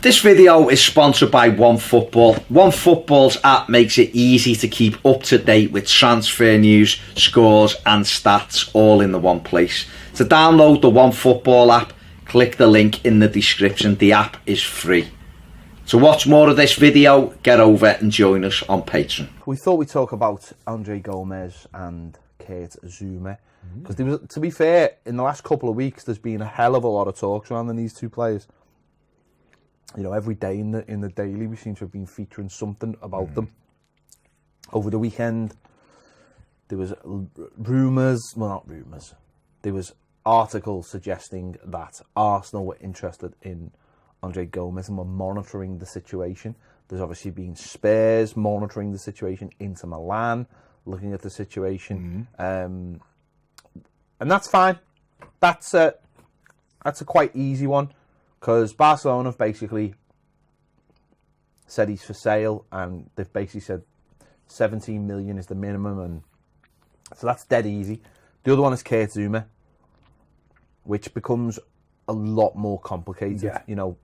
This video is sponsored by OneFootball. OneFootball's app makes it easy to keep up to date with transfer news, scores and stats all in the one place. To download the OneFootball app, click the link in the description. The app is free. To watch more of this video, get over and join us on Patreon. We thought we'd talk about Andre Gomes and Kurt Zouma. Because there was, to be fair, in the last couple of weeks, there's been a hell of a lot of talk surrounding these two players. You know, every day in the daily, we seem to have been featuring something about them. Over the weekend, there was rumours, well, not rumours, there was articles suggesting that Arsenal were interested in Andre Gomes and were monitoring the situation. There's obviously been Spurs monitoring the situation, Inter Milan looking at the situation, and that's fine. That's a quite easy one. Because Barcelona have basically said he's for sale, and they've basically said 17 million is the minimum, and so that's dead easy. The other one is Kurt Zouma, which becomes a lot more complicated. Yeah. You know,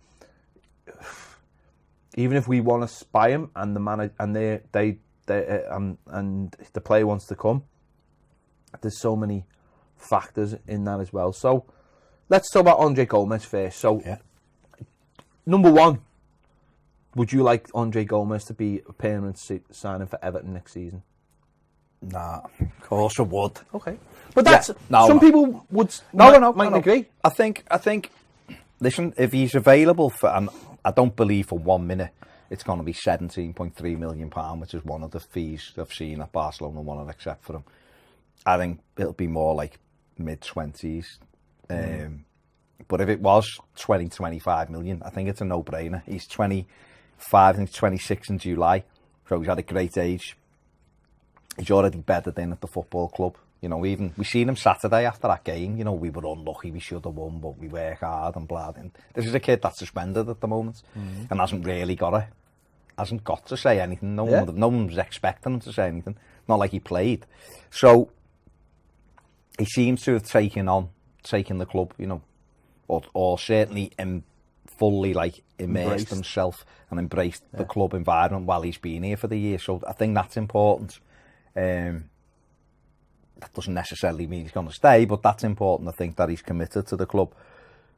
even if we want to buy him, and the manager and and the player wants to come, there's so many factors in that as well. So let's talk about Andre Gomes first. So. Yeah. Number one, would you like Andre Gomes to be a permanent signing for Everton next season? Nah, of course I would. Okay, but that's some people would might agree. I think. Listen, if he's available for, and I don't believe for 1 minute it's going to be £17.3 million, which is one of the fees I've seen that Barcelona want to accept for him. I think it'll be more like mid-20s. But if it was 25 million, I think it's a no-brainer. He's 25, I think he's 26 in July, so he's at a great age. He's already bedded in at the football club. You know, even we seen him Saturday after that game. You know, we were unlucky, we should have won, but we work hard and blah. And this is a kid that's suspended at the moment and hasn't got to say anything. No one was expecting him to say anything. Not like he played. So he seems to have taken the club, you know, or certainly fully like immersed himself and embraced the club environment while he's been here for the year. So I think that's important. That doesn't necessarily mean he's going to stay, but that's important. I think that he's committed to the club.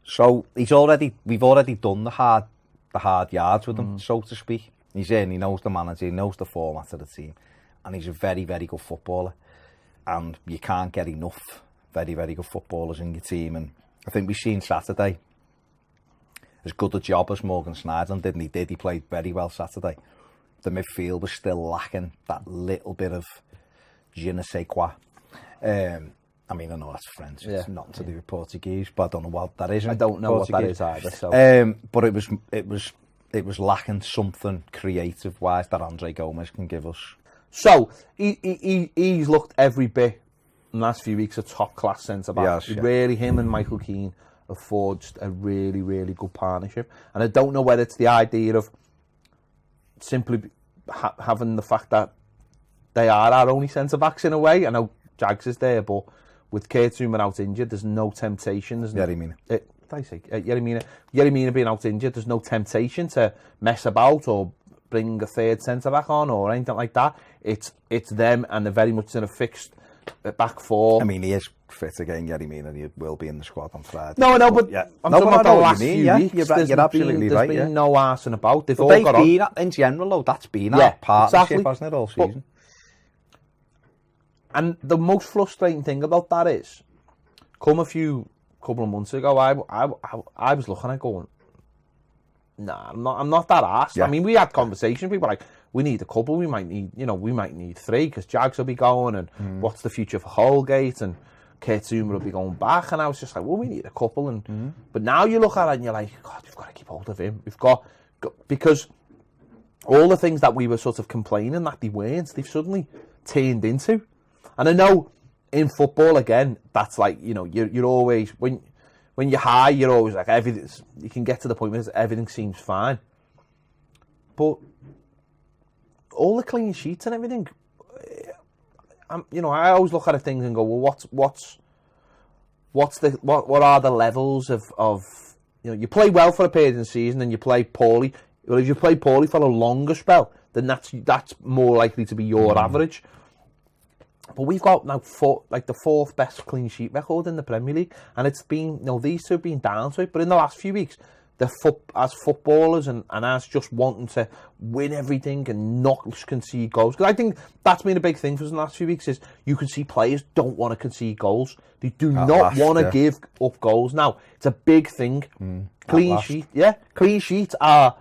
So we've already done the hard yards with him, so to speak. He's in, he knows the manager, he knows the format of the team, and he's a very, very good footballer. And you can't get enough very, very good footballers in your team. And I think we've seen Saturday as good a job as Morgan Schneiderlin did, and he played very well Saturday. The midfield was still lacking that little bit of je ne sais quoi. I mean, I know that's French, it's nothing to do with Portuguese, but I don't know what that is. I don't know Portuguese. What that is either. So. But it was lacking something creative-wise that Andre Gomes can give us. So he's looked every bit in the last few weeks a top-class centre-back. Yes, really, him and Michael Keane have forged a really, really good partnership. And I don't know whether it's the idea of simply having the fact that they are our only centre-backs in a way. I know Jags is there, but with Kurt Zouma out injured, there's no temptation. Yeremina being out injured, there's no temptation to mess about or bring a third centre-back on or anything like that. It's them, and they're very much in a fixed back four. I mean, he is fit again, Yeremina, and he will be in the squad on Friday. No, but yeah. I'm talking about the last few weeks. You're absolutely right. There's been no arsing about. They've in general, though, that's been our partnership, hasn't it, all season? And the most frustrating thing about that is, couple of months ago, I was looking at going, nah, I'm not that arsed. Yeah. I mean, we had conversations. People were like, we need a couple. We might need three because Jags will be going, and what's the future for Holgate, and Kurt Zouma will be going back. And I was just like, well, we need a couple. And but now you look at it and you're like, God, we've got to keep hold of him. We've got because all the things that we were sort of complaining that they weren't, they've suddenly turned into. And I know in football again, that's like, you know, you're always when you're high, you're always like everything. You can get to the point where everything seems fine, but all the clean sheets and everything, you know, I always look at things and go, well, what are the levels of you know, you play well for a period in the season and you play poorly. Well, if you play poorly for a longer spell, then that's more likely to be your average. But we've got now the fourth best clean sheet record in the Premier League, and it's been, you know, these two have been down to it. But in the last few weeks, as footballers and as just wanting to win everything and not concede goals, because I think that's been a big thing for us in the last few weeks, is you can see players don't want to concede goals. They do not want to give up goals. Now, it's a big thing. Clean sheets are,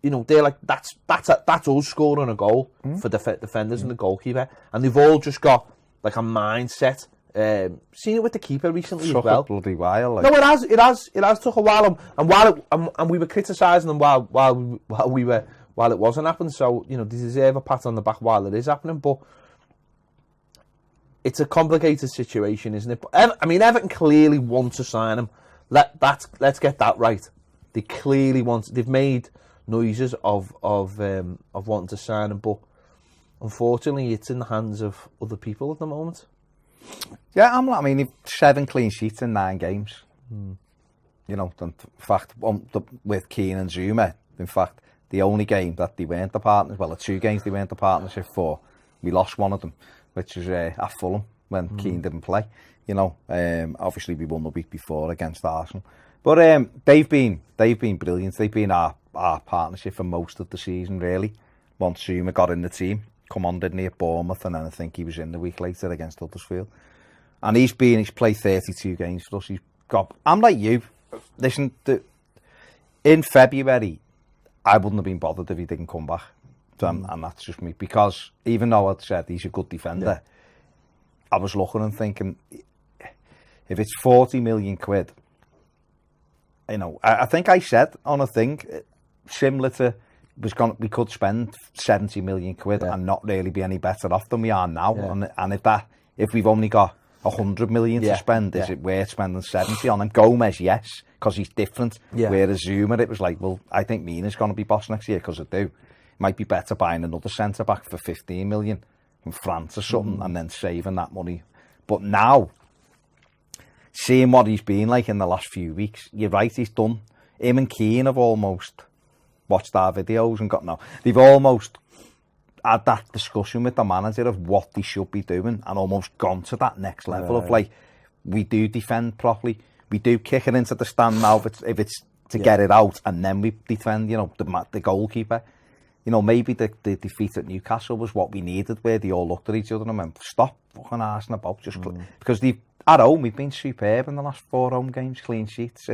you know, they're like, that's us scoring a goal for defenders and the goalkeeper, and they've all just got like a mindset. Seen it with the keeper recently as well. A bloody while. Like. No, it has took a while, and we were criticising them while it wasn't happening. So, you know, they deserve a pat on the back while it is happening. But it's a complicated situation, isn't it? But I mean, Everton clearly want to sign him. Let's get that right. They clearly want. They've made noises of wanting to sign him, but unfortunately, it's in the hands of other people at the moment. Yeah, I mean, 7 clean sheets in 9 games. You know, in fact, with Keane and Zouma, in fact, the only game that they weren't the partners, well, the 2 games they weren't the partnership for, we lost one of them, which was at Fulham when Keane didn't play. You know, obviously we won the week before against Arsenal, but they've been brilliant. They've been our partnership for most of the season, really. Once Zouma got in the team. Come on, didn't he, at Bournemouth, and then I think he was in the week later against Huddersfield. And he's played 32 games for us. I'm like you. Listen, in February, I wouldn't have been bothered if he didn't come back. And that's just me. Because even though I'd said he's a good defender, I was looking and thinking, if it's 40 million quid, you know, I think I said on a thing, similar to, we could spend 70 million quid and not really be any better off than we are now. Yeah. And if we've only got 100 million to spend, is it worth spending 70 on? And Gomes, yes, because he's different. Yeah. Whereas Zouma, it was like, well, I think Mina's going to be boss next year because I do. It might be better buying another centre back for 15 million from France or something and then saving that money. But now, seeing what he's been like in the last few weeks, you're right, he's done. Him and Keane have almost watched our videos and they've almost had that discussion with the manager of what they should be doing and almost gone to that next level of like, we do defend properly, we do kick it into the stand now if it's to get it out, and then we defend, you know, the goalkeeper. You know, maybe the defeat at Newcastle was what we needed, where they all looked at each other and went, stop fucking arsing about, just because at home we've been superb in the last 4 home games, clean sheets.